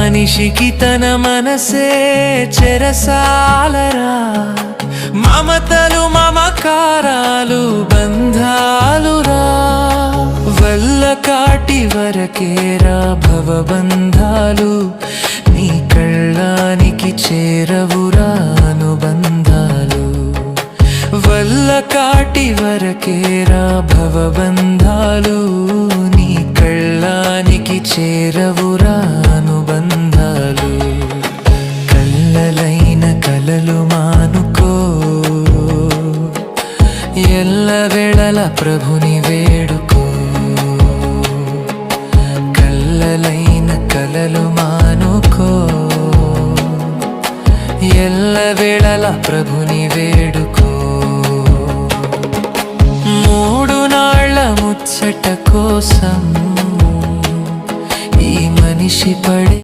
మనిషికి తన మనసే చెరసాలరా, మమతలు మమకారాలు బంధాలురా, వల్ల కాటి వరకేరా భవబంధాలు, నీ కళ్ళానికి చేరవురా అనుబంధాలు, వల్ల కాటి వరకేరా భవబంధాలు, నీ కళ్ళానికి చేరవురా అనుబంధాలు. కల్లలైన కలలు మానుకో, ఎల్లవేళల ప్రభుని వేడుకో, కల్లలైన కలలు మానుకో, ఎల్లవేళల ప్రభుని వేడుకో. 3 నాళ్ళ ముచ్చట కోసం ఈ మనిషి పడే